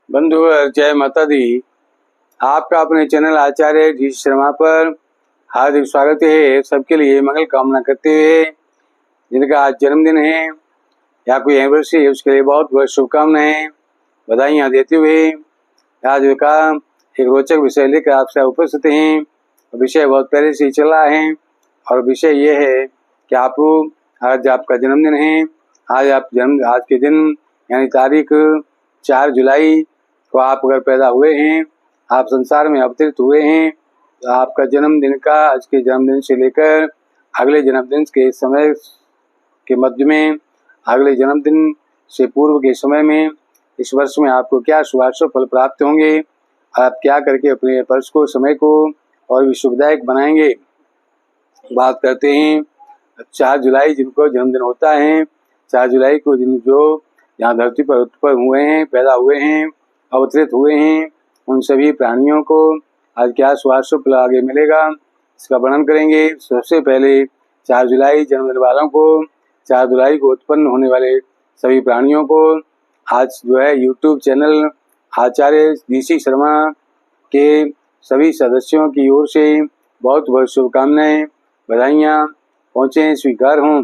बंधु जय माता दी। आपका अपने चैनल आचार्य जी शर्मा पर हार्दिक स्वागत है। सबके लिए मंगल कामना करते हुए जिनका आज जन्मदिन है या कोई एनिवर्सरी है उसके लिए बहुत बहुत शुभकामनाएं बधाइयाँ देते हुए आज का एक रोचक विषय लेकर आपसे उपस्थित हैं। विषय बहुत पहले से ही चल रहा है और विषय ये है कि आज आपका जन्मदिन है। आज के दिन यानी तारीख 4 जुलाई को आप अगर पैदा हुए हैं, आप संसार में अवतरित हुए हैं, तो आपका जन्मदिन का आज के जन्मदिन से लेकर अगले जन्मदिन के समय के मध्य में, अगले जन्मदिन से पूर्व के समय में, इस वर्ष में आपको क्या शुभाशुभ फल प्राप्त होंगे, आप क्या करके अपने वर्ष को, समय को और भी सुखदायक बनाएंगे। बात करते हैं 4 जुलाई जिनको जन्मदिन होता है, 4 जुलाई को जो यहाँ धरती पर उत्पन्न हुए हैं, पैदा हुए हैं, अवतरित हुए हैं, उन सभी प्राणियों को आज क्या शुभाशुभ फल आगे मिलेगा इसका वर्णन करेंगे। सबसे पहले 4 जुलाई जन्मदिन वालों को, 4 जुलाई को उत्पन्न होने वाले सभी प्राणियों को आज जो है यूट्यूब चैनल आचार्य जी शर्मा के सभी सदस्यों की ओर से बहुत बहुत शुभकामनाएं, बधाइयाँ पहुँचे, स्वीकार हों।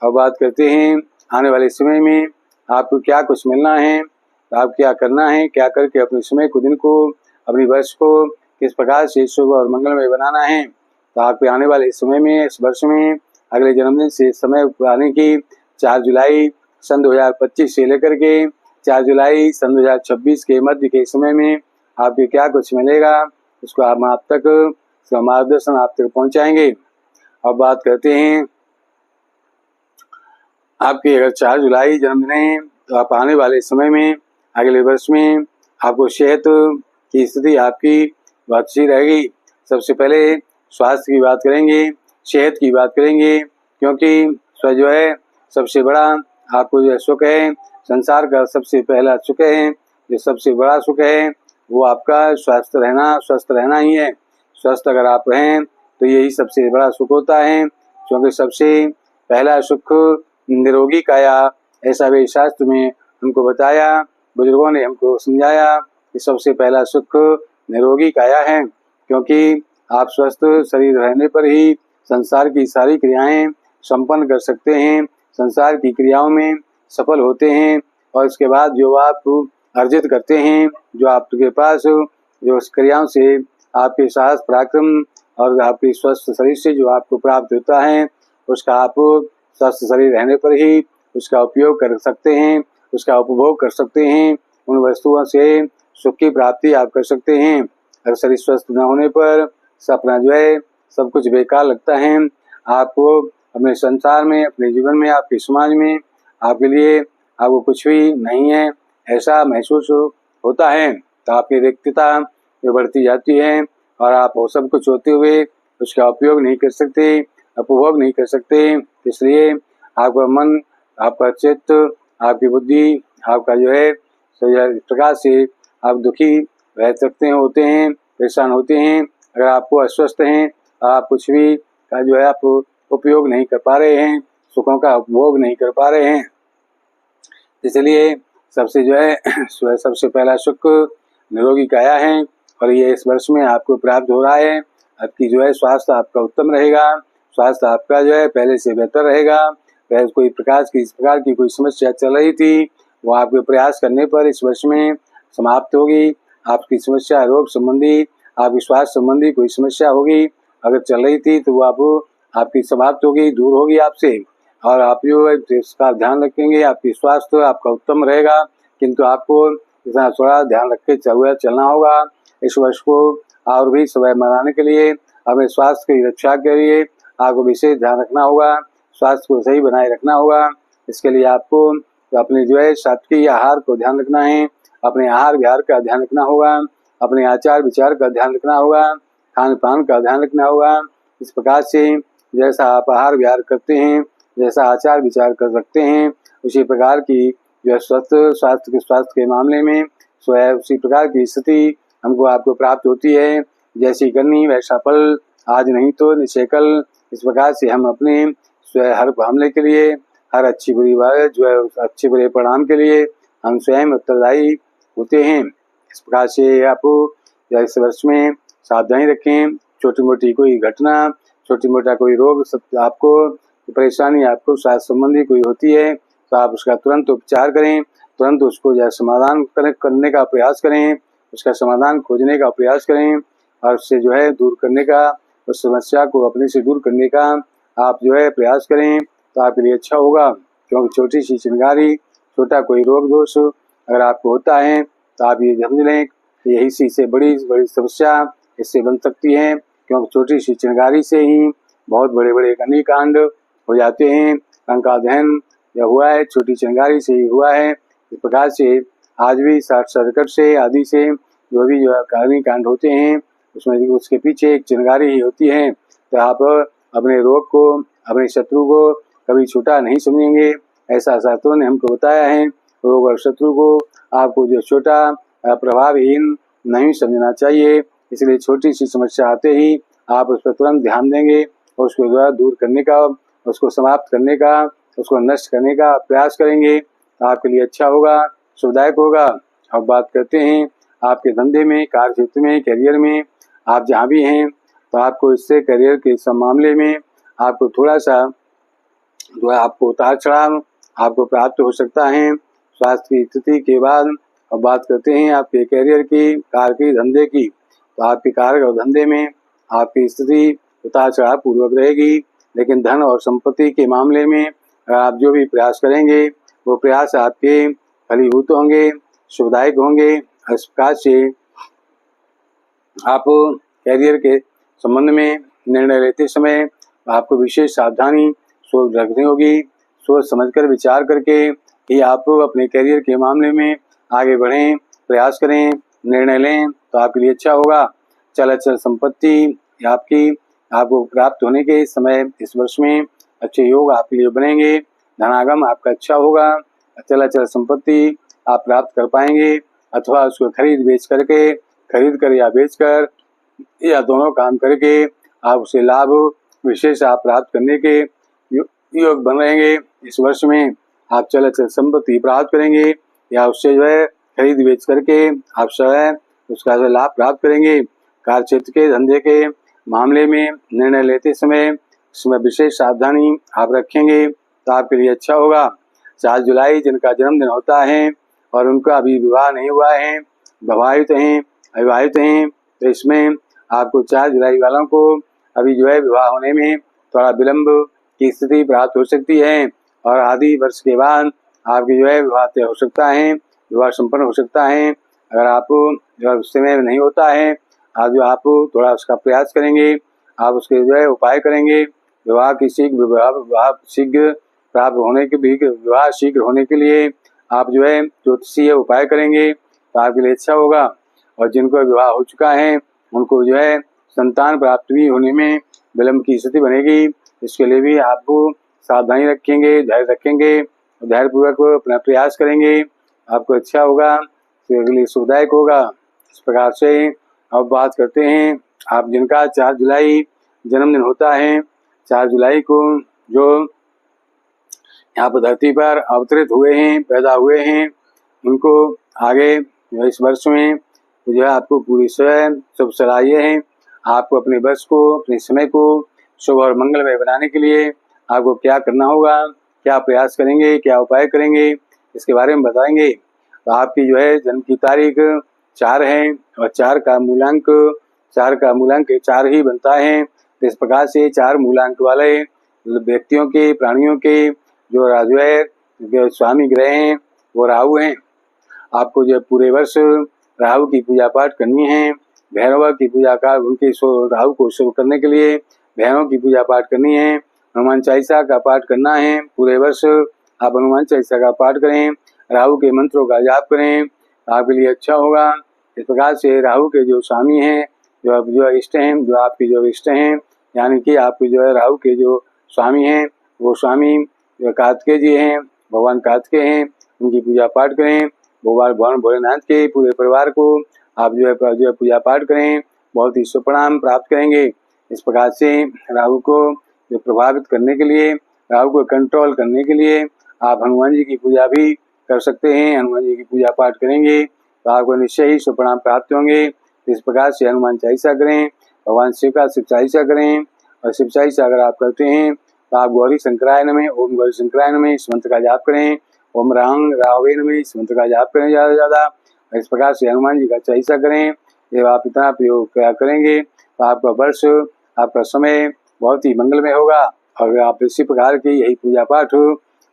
अब बात करते हैं आने वाले समय में आपको क्या कुछ मिलना है, आप क्या करना है, क्या करके अपने समय को, दिन को, अपनी वर्ष को किस प्रकार से शुभ और मंगलमय बनाना है। तो आपके आने वाले समय में, इस वर्ष में, अगले जन्मदिन से समय आने की 4 जुलाई सन 2025 से लेकर के 4 जुलाई सन 2026 के मध्य के समय में आपको क्या कुछ मिलेगा उसको आप तक मार्गदर्शन आप तक पहुँचाएंगे। अब बात करते हैं आपके अगर 4 जुलाई जन्मदिन है तो आप आने वाले समय में, अगले वर्ष में आपको सेहत की स्थिति आपकी बहुत अच्छी रहेगी। सबसे पहले स्वास्थ्य की बात करेंगे, सेहत की बात करेंगे, क्योंकि जो है सबसे बड़ा आपको जो सुख है, संसार का सबसे पहला सुख है, जो सबसे बड़ा सुख है वो आपका स्वस्थ रहना ही है। स्वस्थ अगर आप हैं तो यही सबसे बड़ा सुख होता है, क्योंकि सबसे पहला सुख निरोगी काया, ऐसा भी शास्त्र में हमको बताया, बुजुर्गों ने हमको समझाया कि सबसे पहला सुख निरोगी काया है, क्योंकि आप स्वस्थ शरीर रहने पर ही संसार की सारी क्रियाएं संपन्न कर सकते हैं, संसार की क्रियाओं में सफल होते हैं और इसके बाद जो आप अर्जित करते हैं, जो आपके पास जो क्रियाओं से आपके साहस पराक्रम और आपके स्वस्थ शरीर से जो आपको प्राप्त होता है, उसका आप स्वस्थ शरीर रहने पर ही उसका उपयोग कर सकते हैं, उसका उपभोग कर सकते हैं, उन वस्तुओं से सुख की प्राप्ति आप कर सकते हैं। अगर शरीर स्वस्थ न होने पर सपना जो है सब कुछ बेकार लगता है। आपको अपने संसार में, अपने जीवन में, आपके समाज में आपके लिए आपको कुछ भी नहीं है ऐसा महसूस होता है, तो आपकी रिक्तता जो बढ़ती जाती है और आप वो सब कुछ होते हुए उसका उपयोग नहीं कर सकते, उपभोग नहीं कर सकते। इसलिए आपका मन, आपका चित्त, आपकी बुद्धि, आपका जो है इस प्रकार से आप दुखी रह सकते हैं, होते हैं, परेशान होते हैं। अगर आपको अस्वस्थ हैं, आप कुछ भी का जो है आप उपयोग नहीं कर पा रहे हैं, सुखों का उपभोग नहीं कर पा रहे हैं। इसलिए सबसे जो है सबसे पहला सुख निरोगी काया है और ये इस वर्ष में आपको प्राप्त हो रहा है। आपकी जो है स्वास्थ्य आपका उत्तम रहेगा, स्वास्थ्य आपका जो है पहले से बेहतर रहेगा। पहले कोई इस प्रकार की कोई समस्या चल रही थी, वो आपके प्रयास करने पर इस वर्ष में समाप्त होगी। आपकी समस्या रोग संबंधी, आपकी स्वास्थ्य संबंधी कोई समस्या होगी, अगर चल रही थी तो वो आपकी समाप्त होगी, दूर होगी आपसे। और आप जो है इसका ध्यान रखेंगे, आपकी स्वास्थ्य आपका उत्तम रहेगा, किंतु आपको इतना थोड़ा ध्यान रख के चलना होगा। इस वर्ष को और भी समय मनाने के लिए अपने स्वास्थ्य की रक्षा के लिए आपको विशेष ध्यान रखना होगा, स्वास्थ्य को सही बनाए रखना होगा। इसके लिए आपको अपने जो है सात्विक आहार को ध्यान रखना है, अपने आहार विहार का ध्यान रखना होगा, अपने आचार विचार का ध्यान रखना होगा, खान पान का ध्यान रखना होगा। इस प्रकार से जैसा आप आहार विहार करते हैं, जैसा आचार विचार कर सकते हैं, उसी प्रकार की जो स्वास्थ्य के मामले में स्वयं उसी प्रकार की स्थिति हमको आपको प्राप्त होती है। जैसी करनी वैसा फल, आज नहीं तो निश्चय कल। इस प्रकार से हम अपने स्वयं हर मामले के लिए, हर अच्छी बुरी बात जो है अच्छे बुरे परिणाम के लिए हम स्वयं उत्तरदायी होते हैं। इस प्रकार से आप इस वर्ष में सावधानी रखें। छोटी मोटी कोई घटना, छोटी मोटा कोई रोग आपको परेशानी आपको स्वास्थ्य संबंधी कोई होती है तो आप उसका तुरंत उपचार करें, तुरंत उसको जो समाधान करने का प्रयास करें, उसका समाधान खोजने का प्रयास करें और उससे जो है दूर करने का, उस समस्या को अपने से दूर करने का आप जो है प्रयास करें तो आपके लिए अच्छा होगा। क्योंकि छोटी सी चिंगारी, छोटा कोई रोग दोष अगर आपको होता है तो आप ये समझ लें कि यही सी से बड़ी बड़ी समस्या इससे बन सकती है। क्योंकि छोटी सी चिंगारी से ही बहुत बड़े बड़े अग्निकांड हो जाते हैं। लंका दहन या हुआ है छोटी चिंगारी से ही हुआ है। इस प्रकार से आज भी शॉर्ट सर्किट से आदि से जो भी जो अग्निकांड होते हैं उसमें उसके पीछे एक चिंगारी ही होती है। तो आप अपने रोग को, अपने शत्रु को कभी छोटा नहीं समझेंगे। ऐसा शास्त्रों ने हमको बताया है। रोग और शत्रु को आपको जो छोटा प्रभावहीन नहीं समझना चाहिए। इसलिए छोटी सी समस्या आते ही आप उस पर तुरंत ध्यान देंगे और उसको द्वारा दूर करने का, उसको समाप्त करने का, उसको नष्ट करने का प्रयास करेंगे तो आपके लिए अच्छा होगा, सुखदायक होगा। अब बात करते हैं आपके धंधे में, कार्य क्षेत्र में, करियर में। आप जहाँ भी हैं तो आपको इससे करियर के सब मामले में आपको थोड़ा सा जो है आपको उतार चढ़ाव आपको प्राप्त हो सकता है स्वास्थ्य की स्थिति के बाद। अब बात करते हैं आपके करियर की, कार्य की, धंधे की। तो आपके कार्य और धंधे में आपकी स्थिति उतार चढ़ाव पूर्वक रहेगी, लेकिन धन और संपत्ति के मामले में आप जो भी प्रयास करेंगे वो प्रयास आपके फलीभूत होंगे, सुखदायक होंगे। इस प्रकार से आप करियर के संबंध में निर्णय लेते समय आपको विशेष सावधानी सोच रखनी होगी। सोच समझकर विचार करके ही आप अपने करियर के मामले में आगे बढ़ें, प्रयास करें, निर्णय लें तो आपके लिए अच्छा होगा। चल अचल संपत्ति आपको प्राप्त होने के समय इस वर्ष में अच्छे योग आपके लिए बनेंगे। धनागम आपका अच्छा होगा। अचल अचल संपत्ति आप प्राप्त कर पाएंगे अथवा उसको खरीद कर या बेच कर या दोनों काम करके आप उसे लाभ विशेष आप प्राप्त करने के योग बन रहेंगे। इस वर्ष में आप चल अचल संपत्ति प्राप्त करेंगे या उससे जो है खरीद बेच करके आप स्वयं उसका लाभ प्राप्त करेंगे। कार्य क्षेत्र के धंधे के मामले में निर्णय लेते समय इसमें विशेष सावधानी आप रखेंगे तो आपके लिए अच्छा होगा। 4 जुलाई जिनका जन्मदिन होता है और उनका अभी विवाह नहीं हुआ है, विवाहित हैं, अविवाहित हैं, तो इसमें आपको 4 जुलाई वालों को अभी जो है विवाह होने में थोड़ा विलंब की स्थिति प्राप्त हो सकती है और आधी वर्ष के बाद आपकी जो है विवाह तय हो सकता है, विवाह संपन्न हो सकता है। अगर आप जो उस समय नहीं होता है आज जो आप थोड़ा उसका प्रयास करेंगे, आप उसके जो है उपाय करेंगे विवाह शीघ्र प्राप्त होने के भी, विवाह शीघ्र होने के लिए आप जो है ज्योतिषीय उपाय करेंगे तो आपके लिए अच्छा होगा। और जिनको विवाह हो चुका है उनको जो है संतान प्राप्ति भी होने में विलंब की स्थिति बनेगी। इसके लिए भी आपको सावधानी रखेंगे, धैर्य रखेंगे, धैर्यपूर्वक अपना प्रयास करेंगे, आपको अच्छा होगा, तो लिए सुखदायक होगा। इस प्रकार से अब बात करते हैं आप जिनका 4 जुलाई जन्मदिन होता है। 4 जुलाई को जो यहाँ पर धरती पर अवतरित हुए हैं, पैदा हुए हैं, उनको आगे इस वर्ष में तो जो है आपको पूरी शुभ सलाह ये है आपको अपने वर्ष को, अपने समय को शुभ और मंगलमय बनाने के लिए आपको क्या करना होगा, क्या प्रयास करेंगे, क्या उपाय करेंगे, इसके बारे में बताएंगे। तो आपकी जो है जन्म की तारीख 4 है और 4 का मूलांक 4 ही बनता है। तो इस प्रकार से 4 मूलांक वाले व्यक्तियों के, प्राणियों के जो स्वामी ग्रह हैं वो राहु हैं। आपको जो पूरे वर्ष राहु की पूजा पाठ करनी है, भैरव की पूजा का राहु को शुभ करने के लिए भैरव की पूजा पाठ करनी है, हनुमान चालीसा का पाठ करना है। पूरे वर्ष आप हनुमान चालीसा का पाठ करें, राहु के मंत्रों का जाप करें, आपके लिए अच्छा होगा। इस प्रकार से राहु के जो स्वामी हैं, जो इष्ट हैं, जो आपके जो इष्ट हैं, यानी कि आपके जो है राहु के जो स्वामी हैं वो स्वामी जो कार्तिकेय जी हैं, भगवान कार्तिकेय हैं, उनकी पूजा पाठ करें। भगवान भोलेनाथ के पूरे परिवार को आप जो है पूजा पाठ करें, बहुत ही सुपरिणाम प्राप्त करेंगे। इस प्रकार से राहु को जो प्रभावित करने के लिए, राहु को कंट्रोल करने के लिए आप हनुमान जी की पूजा भी कर सकते हैं। हनुमान जी की पूजा पाठ करेंगे तो आपको निश्चय ही शुभ परिणाम प्राप्त होंगे। इस प्रकार से हनुमान चालीसा करें, भगवान शिव का शिव चालीसा करें, और शिव चालीसा अगर आप करते हैं तो आप गौरी शंकराय नमः, ओम गौरी शंकराय नमः इस मंत्र का जाप करें, ओम रांग रावे नमः इस मंत्र का जाप करें ज़्यादा से ज़्यादा। इस प्रकार से हनुमान जी का चालीसा करें। जब आप इतना प्रयोग क्या करेंगे तो आपका वर्ष, आपका समय बहुत ही मंगलमय होगा। और आप इसी प्रकार की यही पूजा पाठ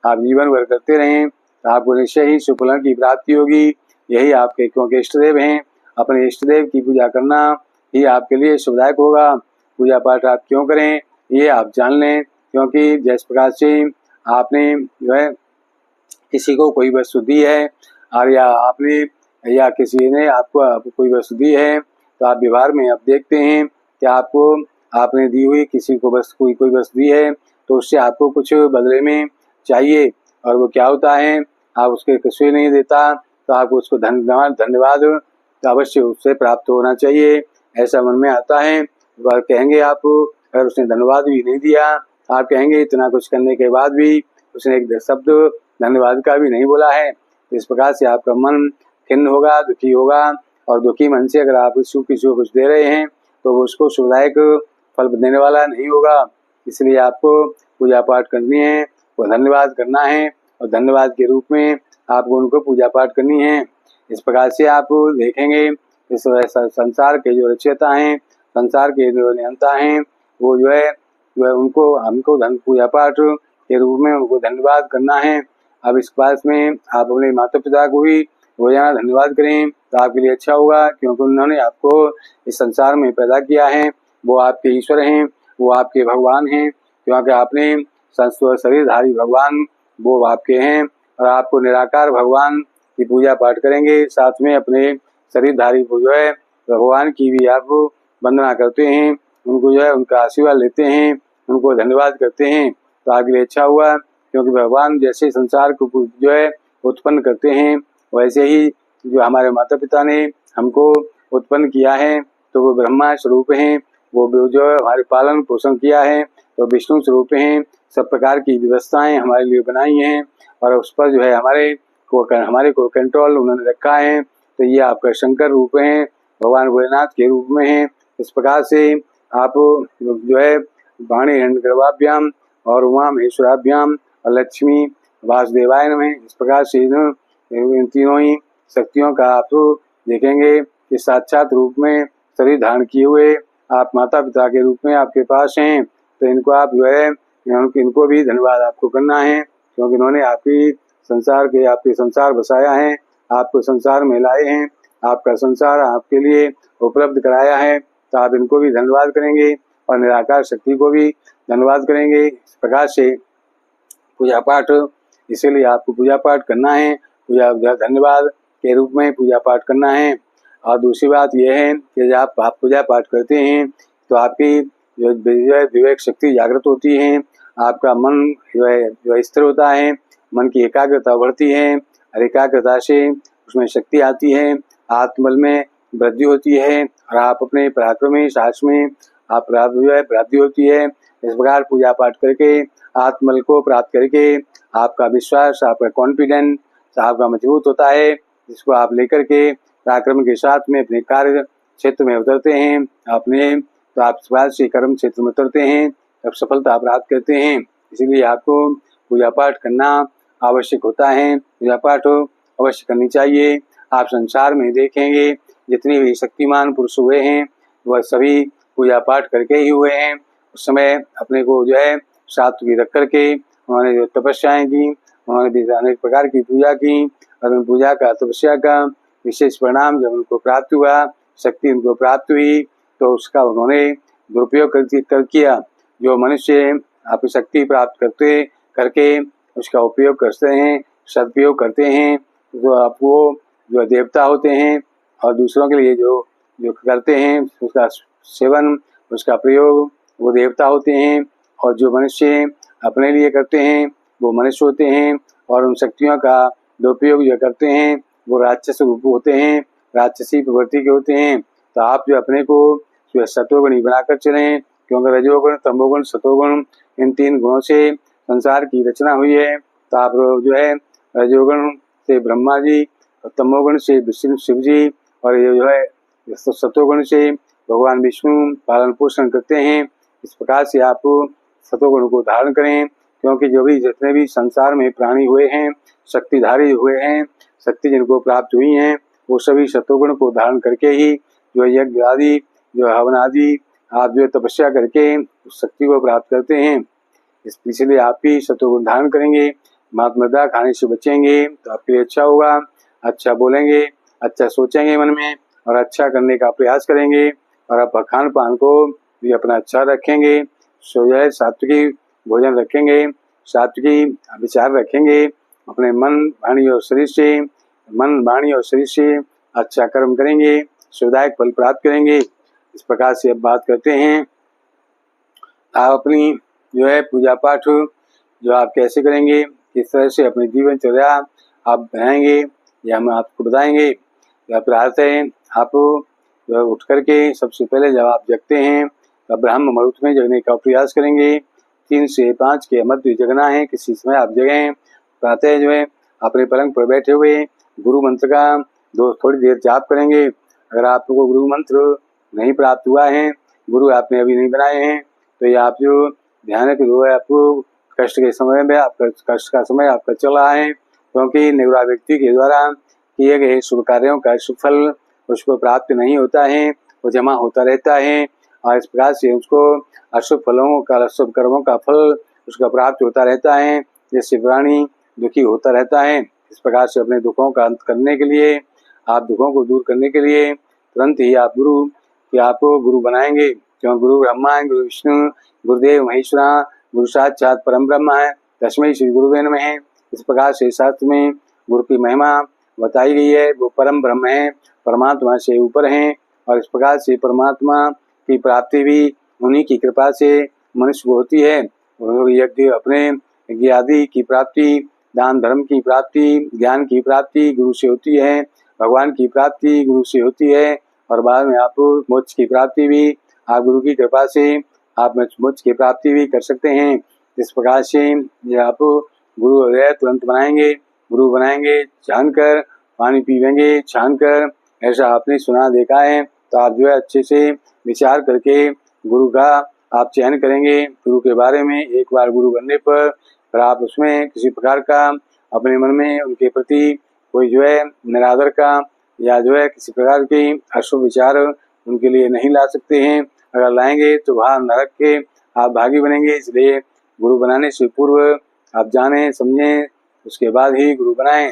आप जीवन भर करते रहें तो आपको निश्चय ही शुभ फल की प्राप्ति होगी। यही आपके, क्योंकि इष्ट देव हैं, अपने इष्ट देव की पूजा करना ही आपके लिए शुभदायक होगा। पूजा पाठ आप क्यों करें ये आप जान लें, क्योंकि जिस प्रकार से आपने जो है किसी को कोई वस्तु दी है और या आपने या किसी ने आपको कोई वस्तु दी है, तो आप व्यवहार में आप देखते हैं कि आपको आपने दी हुई किसी को बस कोई वस्तु दी है तो उससे आपको कुछ बदले में चाहिए, और वो क्या होता है, आप उसके कुछ भी नहीं देता तो आपको उसको धन्यवाद तो अवश्य उससे प्राप्त होना चाहिए, ऐसा मन में आता है। वह कहेंगे आप, अगर उसने धन्यवाद भी नहीं दिया, आप कहेंगे इतना कुछ करने के बाद भी उसने एक शब्द धन्यवाद का भी नहीं बोला है। इस प्रकार से आपका मन खिन्न होगा, दुखी होगा, और दुखी मन से अगर आप किसी को कुछ दे रहे हैं तो वो उसको सुखदायक फल देने वाला नहीं होगा। इसलिए आपको पूजा पाठ करनी है, वो धन्यवाद करना है, और धन्यवाद के रूप में आपको उनको पूजा पाठ करनी है। इस प्रकार से आप देखेंगे इस संसार के जो रचयिता हैं, संसार के जो नियंता हैं, वो जो है उनको हमको पूजा पाठ के रूप में उनको धन्यवाद करना है। अब इस बात में आप अपने माता पिता को भी रोजाना धन्यवाद करें तो आपके लिए अच्छा होगा, क्योंकि उन्होंने आपको इस संसार में पैदा किया है, वो आपके ईश्वर हैं, वो आपके भगवान हैं, क्योंकि आपने शरीरधारी भगवान वो आपके हैं, और आपको निराकार भगवान की पूजा पाठ करेंगे, साथ में अपने शरीरधारी को जो है भगवान की भी आप वंदना करते हैं, उनको जो है उनका आशीर्वाद लेते हैं, उनको धन्यवाद करते हैं, तो आपके लिए अच्छा हुआ। क्योंकि भगवान जैसे संसार को जो है उत्पन्न करते हैं, वैसे ही जो हमारे माता पिता ने हमको उत्पन्न किया है तो वो ब्रह्मा स्वरूप हैं, वो जो है हमारे पालन पोषण किया है तो विष्णु स्वरूप हैं। सब प्रकार की व्यवस्थाएं हमारे लिए बनाई हैं, और उस पर जो है हमारे को कंट्रोल उन्होंने रखा है। तो ये आपका शंकर रूप हैं, भगवान भोलेनाथ के रूप में हैं। इस प्रकार से आप जो है वाणी हिरण्यगर्भाभ्याम और उमा महेश्वराभ्याम और लक्ष्मी वासुदेवाय नमः इस प्रकार से इन तीनों ही शक्तियों का आप देखेंगे कि साक्षात रूप में शरीर धारण किए हुए आप माता पिता के रूप में आपके पास हैं। तो इनको आप जो है इनको भी धन्यवाद आपको करना है, क्योंकि इन्होंने आपके संसार बसाया है, आपको संसार में लाए हैं, आपका संसार आपके लिए उपलब्ध कराया है, तो आप इनको भी धन्यवाद करेंगे और निराकार शक्ति को भी धन्यवाद करेंगे। इस प्रकार से पूजा पाठ, इसीलिए आपको पूजा पाठ करना है, धन्यवाद के रूप में पूजा पाठ करना है। और दूसरी बात यह है कि जब आप पूजा पाठ करते हैं तो आपकी जो विवेक शक्ति जागृत होती है, आपका मन जो है स्थिर होता है, मन की एकाग्रता बढ़ती है, और एकाग्रता से उसमें शक्ति आती है, आत्मबल में वृद्धि होती है, और आप अपने पराक्रम में साहस में आप वृद्धि होती है। इस प्रकार पूजा पाठ करके आत्मबल को प्राप्त करके आपका विश्वास, आपका कॉन्फिडेंस आपका मजबूत होता है, जिसको आप लेकर के पराक्रम के साथ में अपने कार्य क्षेत्र में उतरते हैं। तो आप से कर्म क्षेत्र में उतरते हैं, तब सफलता प्राप्त करते हैं। इसीलिए आपको पूजा पाठ करना आवश्यक होता है, पूजा पाठ अवश्य करनी चाहिए। आप संसार में देखेंगे जितने भी शक्तिमान पुरुष हुए हैं वह सभी पूजा पाठ करके ही हुए हैं। उस समय अपने को जो है सात्विकी रख करके उन्होंने जो तपस्याएं की, उन्होंने भी अनेक प्रकार की पूजा की, और उन पूजा का तपस्या का विशेष परिणाम जब उनको प्राप्त हुआ, शक्ति उनको प्राप्त हुई, तो उसका उन्होंने दुरुपयोग कर किया। जो मनुष्य आप शक्ति प्राप्त करके उसका उपयोग करते हैं, सदुपयोग करते हैं, जो आपको जो देवता होते हैं और दूसरों के लिए जो करते हैं उसका सेवन, उसका प्रयोग, वो देवता होते हैं। और जो मनुष्य अपने लिए करते हैं वो मनुष्य होते हैं, और उन शक्तियों का दुरुपयोग जो करते हैं वो राक्षस रूप होते हैं, राक्षसी प्रवृत्ति के होते हैं। तो आप जो अपने को जो सतोगुणी बनाकर चलें, क्योंकि रजोगुण, तमोगुण, सतोगुण इन तीन गुणों से संसार की रचना हुई है। तो आप जो है रजोगुण से ब्रह्मा जी, तमोगुण से विष्णु शिव जी, और ये जो है सतोगुण से भगवान विष्णु पालन पोषण करते हैं। इस प्रकार से आप सतोगुण को धारण करें, क्योंकि जो भी जितने भी संसार में प्राणी हुए हैं, शक्तिधारी हुए हैं, शक्ति जिनको प्राप्त हुई हैं, वो सभी सतोगुण को धारण करके ही जो यज्ञ आदि, जो हवन आदि, आप जो तपस्या करके उस शक्ति को प्राप्त करते हैं। इसलिए आप भी सतोगुण धारण करेंगे, महात्मदा खाने से बचेंगे तो आपके लिए अच्छा होगा। अच्छा बोलेंगे, अच्छा सोचेंगे मन में, और अच्छा करने का प्रयास करेंगे, और आप खान पान को भी अपना अच्छा रखेंगे। सोए सात्विकी भोजन रखेंगे, सात्विकी विचार रखेंगे, अपने मन वाणी और शरीर से, मन वाणी और शरीर से अच्छा कर्म करेंगे, सुखदायक फल प्राप्त करेंगे। इस प्रकार से अब बात करते हैं, आप अपनी जो है पूजा पाठ जो आप कैसे करेंगे, किस तरह से अपनी जीवनचर्या आप बनाएंगे, ये हम आपको बताएंगे। या प्रार्थ है, आप उठ करके सबसे पहले जब आप जगते हैं तब ब्रह्म मुहूर्त में जगने का प्रयास करेंगे। 3 से 5 के मध्य जगना है, किसी समय आप जगें। प्रातः जो है अपने पलंग पर बैठे हुए गुरु मंत्र का थोड़ी देर जाप करेंगे। अगर आपको गुरु मंत्र नहीं प्राप्त हुआ है, गुरु आपने अभी नहीं बनाए हैं, तो ये आप जो ध्यान के जो है आपको कष्ट के समय में आपका कष्ट का समय आपका चल रहा है, क्योंकि निवृत्त व्यक्ति के द्वारा किए गए शुभ कार्यों का शुभ फल उसको प्राप्त नहीं होता है, वो जमा होता रहता है, और इस प्रकार से उसको अशुभ फलों का, अशुभ कर्मों का फल उसका प्राप्त होता रहता है, जिससे प्राणी दुखी होता रहता है। इस प्रकार से अपने दुखों का अंत करने के लिए, आप दुखों को दूर करने के लिए तुरंत ही आप गुरु कि आपको गुरु बनाएंगे, क्यों गुरु ब्रह्मा है, गुरु विष्णु, गुरुदेव महेश्वरा, गुरु साक्षात परम ब्रह्म है, तस्मै श्री गुरुवे नमः है। इस प्रकार से शास्त्र में गुरु की महिमा बताई गई है, वो परम ब्रह्म है, परमात्मा से ऊपर हैं, और इस प्रकार से परमात्मा की प्राप्ति भी उन्हीं की कृपा से मनुष्य को होती है। यज्ञ अपने यज्ञ आदि की प्राप्ति, दान धर्म की प्राप्ति, ज्ञान की प्राप्ति गुरु से होती है, भगवान की प्राप्ति गुरु से होती है, और बाद में आप मोक्ष की प्राप्ति भी आप गुरु की कृपा से आप मोक्ष की प्राप्ति भी कर सकते हैं। इस प्रकार से ये आप गुरु तुरंत बनाएंगे, गुरु बनाएंगे जानकर, पानी पीवेंगे छानकर, ऐसा आपने सुना देखा है, तो आप जो है अच्छे से विचार करके गुरु का आप चयन करेंगे। गुरु के बारे में एक बार गुरु बनने पर फिर आप उसमें किसी प्रकार का अपने मन में उनके प्रति कोई जो है निरादर का या जो है किसी प्रकार के अशुभ विचार उनके लिए नहीं ला सकते हैं। अगर लाएंगे तो वहाँ नरक के आप भागी बनेंगे। इसलिए गुरु बनाने से पूर्व आप जानें समझें, उसके बाद ही गुरु बनाएं।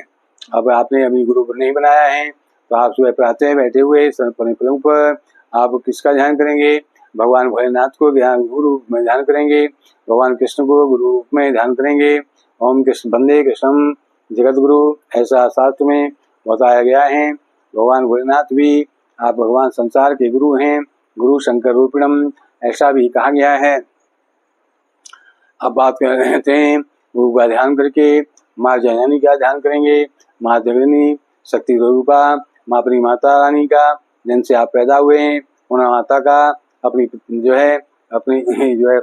अब आपने अभी गुरु नहीं बनाया है तो आप सुबह प्रातः बैठे हुए पलंग पर आप किसका ध्यान करेंगे? भगवान भोलेनाथ को गुरु में ध्यान करेंगे, भगवान कृष्ण को गुरु रूप में ध्यान करेंगे। ओम कृष्ण वंदे कृष्णम जगत गुरु, ऐसा शास्त्र में बताया गया है। भगवान भोलेनाथ भी आप भगवान संसार के गुरु हैं, गुरु शंकर रूपिणम, ऐसा भी कहा गया है। अब बात कर रहे थे गुरु का ध्यान करके माँ जननी का ध्यान करेंगे। माँ जगनी शक्ति रूपा माँ अपनी माता रानी का, जिनसे आप पैदा हुए हैं, उन माता का अपनी जो है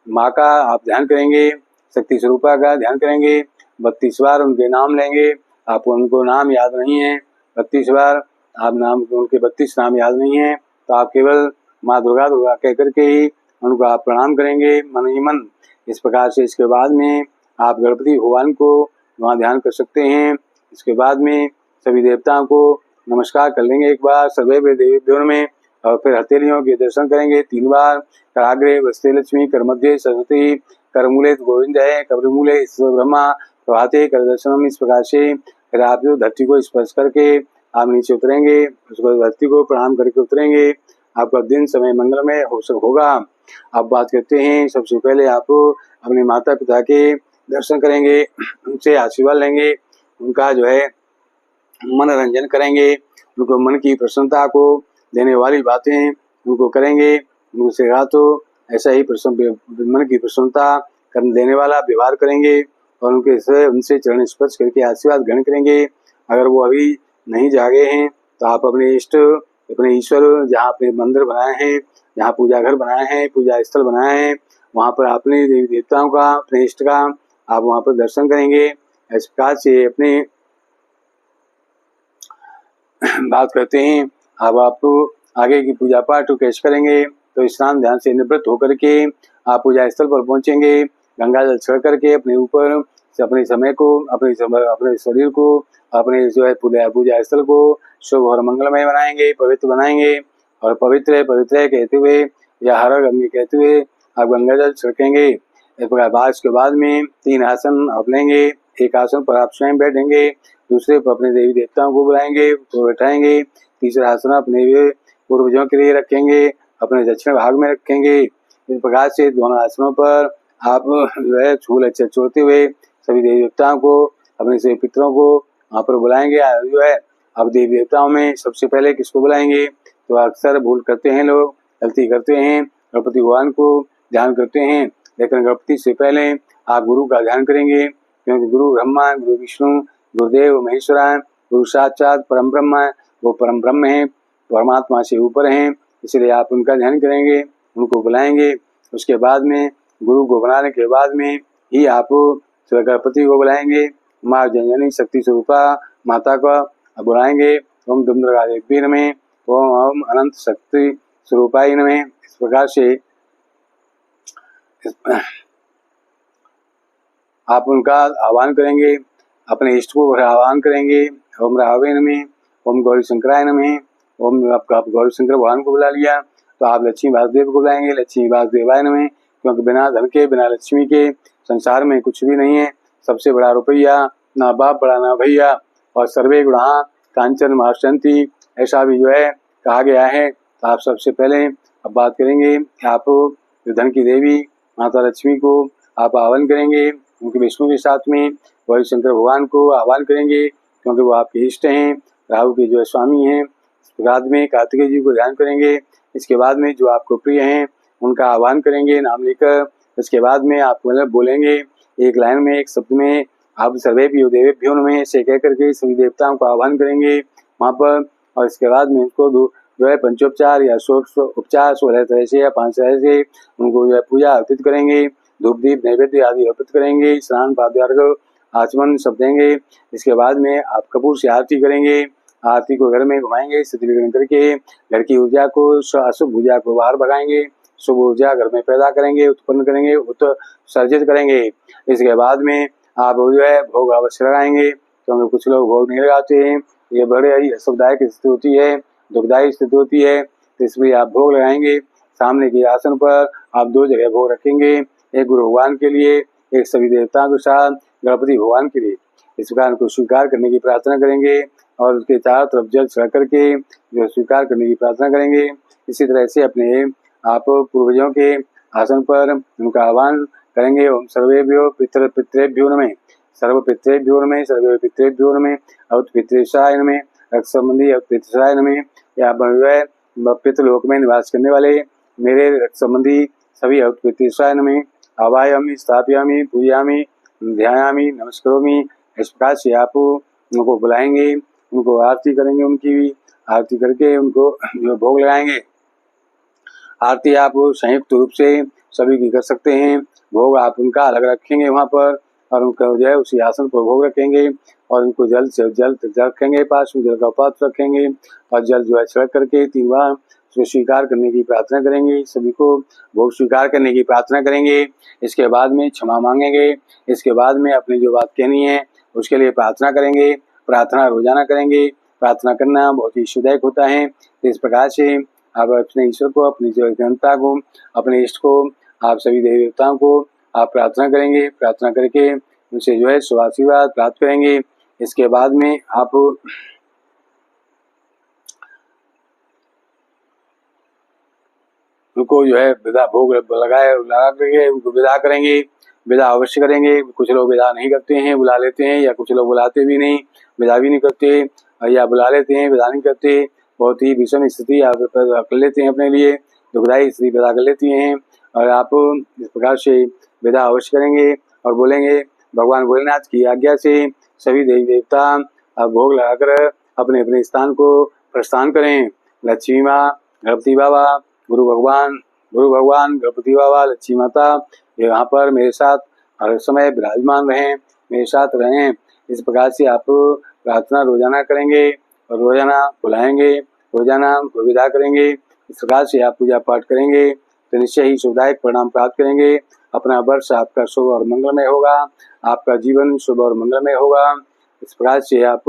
माँ का आप ध्यान करेंगे। शक्ति स्वरूपा का ध्यान करेंगे। 32 बार उनके नाम लेंगे। आपको उनको नाम याद नहीं है, 32 बार आप नाम उनके 32 नाम याद नहीं है, तो आप केवल माँ दुर्गा दुर्गा कह करके ही उनको आप प्रणाम करेंगे मन ही मन। इस प्रकार से इसके बाद में आप गणपति भगवान को वहाँ ध्यान कर सकते हैं। इसके बाद में सभी देवताओं को नमस्कार कर लेंगे एक बार सर्वे देवों में, और फिर हथेलियों के दर्शन करेंगे 3 बार। कराग्रे वस्ते लक्ष्मी, कर मध्य सरस्वती, कर मूले गोविंद है, कब्र मूले ब्रह्मा, प्रभाते कर दर्शनम। इस प्रकार से फिर आप जो धरती को स्पर्श करके आप नीचे उतरेंगे, उसको धरती को प्रणाम करके उतरेंगे। आपका दिन समय मंगलमय होगा। अब बात करते हैं, सबसे पहले आप अपने माता पिता के दर्शन करेंगे, उनसे आशीर्वाद लेंगे, उनका जो है मनोरंजन करेंगे, उनको मन की प्रसन्नता को देने वाली बातें उनको करेंगे। उनसे कहा तो ऐसा ही मन की प्रसन्नता कर देने वाला व्यवहार करेंगे, और उनसे चरण स्पर्श करके आशीर्वाद ग्रहण करेंगे। अगर वो अभी नहीं जागे हैं तो आप अपने इष्ट, अपने ईश्वर, जहाँ आपने मंदिर बनाए हैं, जहाँ पूजा घर बनाए हैं, पूजा स्थल बनाए हैं, वहाँ पर अपने देवी देवताओं का, अपने इष्ट का आप वहाँ पर दर्शन करेंगे। इस प्रकार से अपने बात करते हैं। अब आपको आगे की पूजा पाठ कैसे करेंगे, तो स्नान ध्यान से निवृत्त होकर के आप पूजा स्थल पर पहुंचेंगे। गंगा जल छिड़क करके अपने ऊपर अपने समय को, अपने शरीर को, अपने जो है पूजा स्थल को शुभ और मंगलमय बनाएंगे, पवित्र बनाएंगे। और पवित्र है कहते हुए या हर गंगे कहते हुए आप गंगा जल छिड़केंगे। इस प्रकार के बाद में 3 आसन आप लेंगे। एक आसन पर आप स्वयं बैठेंगे, दूसरे पर अपने देवी देवताओं को बुलाएंगे, तो बैठाएंगे। तीसरा आसन अपने पूर्वजों के लिए रखेंगे, अपने दक्षिण भाग में रखेंगे। इस प्रकार से दोनों आसनों पर आप जो है फूल अच्छे छोड़ते हुए सभी देवी देवताओं को, अपने सभी पितरों को वहाँ पर बुलाएंगे। जो है अब देवी देवताओं में सबसे पहले किसको बुलाएंगे, तो अक्सर भूल करते हैं लोग, गलती करते हैं, गणपति भगवान को ध्यान करते हैं। लेकिन गणपति से पहले आप गुरु का ध्यान करेंगे, क्योंकि गुरु ब्रह्मा, गुरु विष्णु, गुरुदेव महेश्वरा, गुरु साक्षात परम ब्रह्म, वो परम ब्रह्म है, परमात्मा से ऊपर हैं, इसलिए आप उनका ध्यान करेंगे, उनको बुलाएंगे। उसके बाद में गुरु को बुलाने के बाद में ही आप गणपति को बुलाएंगे। माँ जननी शक्ति स्वरूपा माता को बुलाएंगे। ओम दुर्गा देवी नमः, ओम अनंत शक्ति स्वरूपाय नमः। इस प्रकार से आप उनका आह्वान करेंगे, अपने इष्ट को आह्वान करेंगे। ओम राहवे नमः, ओम गौरी शंकराय नमः। ओम आप गौरी शंकर भगवान को बुला लिया, तो आप लक्ष्मी वासुदेव को बुलाएंगे, लक्ष्मी वासुदेवाय नमः। क्योंकि बिना धन के, बिना लक्ष्मी के संसार में कुछ भी नहीं है। सबसे बड़ा रुपया, ना बाप बड़ा ना भैया। और सर्वे गुणा कांचन मार्शंति, ऐसा भी जो है कहा गया है। तो आप सबसे पहले अब बात करेंगे, आप धन की देवी माता लक्ष्मी को आप आह्वान करेंगे, उनके विष्णु के साथ में गौरी शंकर भगवान को आह्वान करेंगे, क्योंकि वो आपके इष्ट हैं, राहु के जो है स्वामी हैं। बाद में कार्तिकेय जी को ध्यान करेंगे। इसके बाद में जो आपको प्रिय हैं उनका आह्वान करेंगे नाम लेकर। इसके बाद में आप बोलेंगे एक लाइन में, एक शब्द में, आप सर्वेभ्यो देवेभ्यो नमः ऐसे कह करके सभी देवताओं को आह्वान करेंगे वहाँ पर। और इसके बाद में उनको जो है पंचोपचार या उपचार 16 तरह से या 5 तरह से उनको जो है पूजा अर्पित करेंगे। धूप दीप नैवेद्य आदि अर्पित करेंगे, स्नान पाद्यार्घ्य आचमन सब देंगे। इसके बाद में आप कपूर से आरती करेंगे। आरती को घर में घुमाएंगे, शीतलीकरण करके घर की ऊर्जा को, अशुभ ऊर्जा को बाहर भगाएंगे, शुभ ऊर्जा घर में पैदा करेंगे, उत्पन्न करेंगे, उत्सर्जित करेंगे। इसके बाद में आप जो है भोग अवश्य लगाएंगे, क्योंकि कुछ लोग भोग नहीं लगाते हैं। ये बड़े ही असुविधायक स्थिति होती है, दुखदायी स्थिति होती है। तो इसलिए आप भोग लगाएंगे। सामने के आसन पर आप 2 जगह भोग रखेंगे, एक गुरु भगवान के लिए, एक सभी देवताओं के साथ गणपति भगवान के लिए। इस प्रकार को स्वीकार करने की प्रार्थना करेंगे और उसके चारों तरफ जल छिड़क करके जो स्वीकार करने की प्रार्थना करेंगे। इसी तरह से अपने आप पूर्वजों के आसन पर उनका आह्वान करेंगे। ओम सर्वेभ्यो पितृभ्यो नमः, सर्व पितृभ्यो नमः, सर्वे पितृभ्यो नमः, अवत पितृसाय नमः, रक्त संबंधी अवत पितृसाय नमः। या पितृलोक में निवास करने वाले मेरे रक्त संबंधी सभी अवत पितृसाय नमः। आवायामि, स्थापयामि, पूजयामि, ध्यायामि, नमस्करोमि। इस प्रकार से आप उनको बुलाएंगे, उनको आरती करेंगे, उनकी भी आरती करके उनको जो भोग लगाएंगे। आरती आप संयुक्त रूप से सभी की कर सकते हैं। भोग आप उनका अलग रखेंगे वहाँ पर, और उनका जो है उसी आसन पर भोग रखेंगे और उनको जल से जल रखेंगे, पास में जल का पात्र रखेंगे और जल जो है छिड़क करके 3 बार उसको स्वीकार करने की प्रार्थना करेंगे। सभी को भोग स्वीकार करने की प्रार्थना करेंगे। इसके बाद में क्षमा मांगेंगे। इसके बाद में अपनी जो बात कहनी है उसके लिए प्रार्थना करेंगे। प्रार्थना रोजाना करेंगे। प्रार्थना करना बहुत ही शुभदायक होता है। इस प्रकार से आप अपने ईश्वर को, अपनी जो जनता को, अपने इष्ट को, आप सभी देवी देवताओं को आप प्रार्थना करेंगे। प्रार्थना करके उनसे जो है शुभाशीर्वाद प्राप्त करेंगे। इसके बाद में आप उनको जो है विदा भोग लगा करके उनको विदा करेंगे। विदा अवश्य करेंगे। कुछ लोग विदा नहीं करते हैं, बुला लेते हैं, या कुछ लोग बुलाते भी नहीं, विदा भी नहीं करते, या बुला लेते हैं विदा नहीं करते। बहुत ही विषम स्थिति आप कर लेते हैं, अपने लिए दुखदायी स्थिति पैदा कर लेती हैं। और आप इस प्रकार से विदा अवश्य करेंगे और बोलेंगे भगवान भोलेनाथ की आज्ञा से सभी देवी देवता आप भोग लगाकर अपने अपने स्थान को प्रस्थान करें। लक्ष्मी माँ, गणपति बाबा, गुरु भगवान, गणपति बाबा, लक्ष्मी माता यहाँ पर मेरे साथ हर समय विराजमान रहें, मेरे साथ रहें। इस प्रकार से आप प्रार्थना रोजाना करेंगे और रोजाना बुलाएंगे, रोजाना विदा करेंगे। इस प्रकार से आप पूजा पाठ करेंगे तो निश्चय ही शुभदायक परिणाम प्राप्त करेंगे। अपना वर्ष आपका शुभ और मंगलमय होगा, आपका जीवन शुभ और मंगलमय होगा। इस प्रकार से आप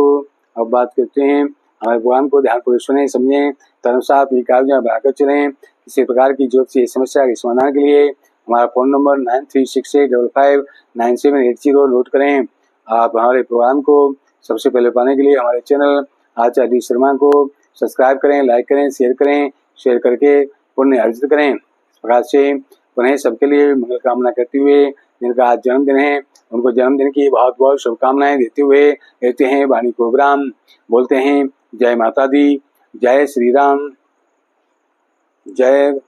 अब बात करते हैं, हमारे प्रोग्राम को ध्यानपूर्वक सुने, समझें, तदनुसार अपनी कार्यों बढ़ाकर चलें। किसी प्रकार की ज्योतिषीय समस्या के समाधान के लिए हमारा फ़ोन नंबर 9368559780 नोट करें। आप हमारे प्रोग्राम को सबसे पहले पाने के लिए हमारे चैनल आचार्य डी शर्मा को सब्सक्राइब करें, लाइक करें, शेयर करें, शेयर करके पुण्य अर्जित करें। इस प्रकार से पुनः सबके लिए मंगल कामना करते हुए जिनका आज जन्मदिन है उनको जन्मदिन की बहुत बहुत शुभकामनाएं देते हुए कहते हैं वाणी प्रोग्राम बोलते हैं। जय माता दी, जय श्री राम, जय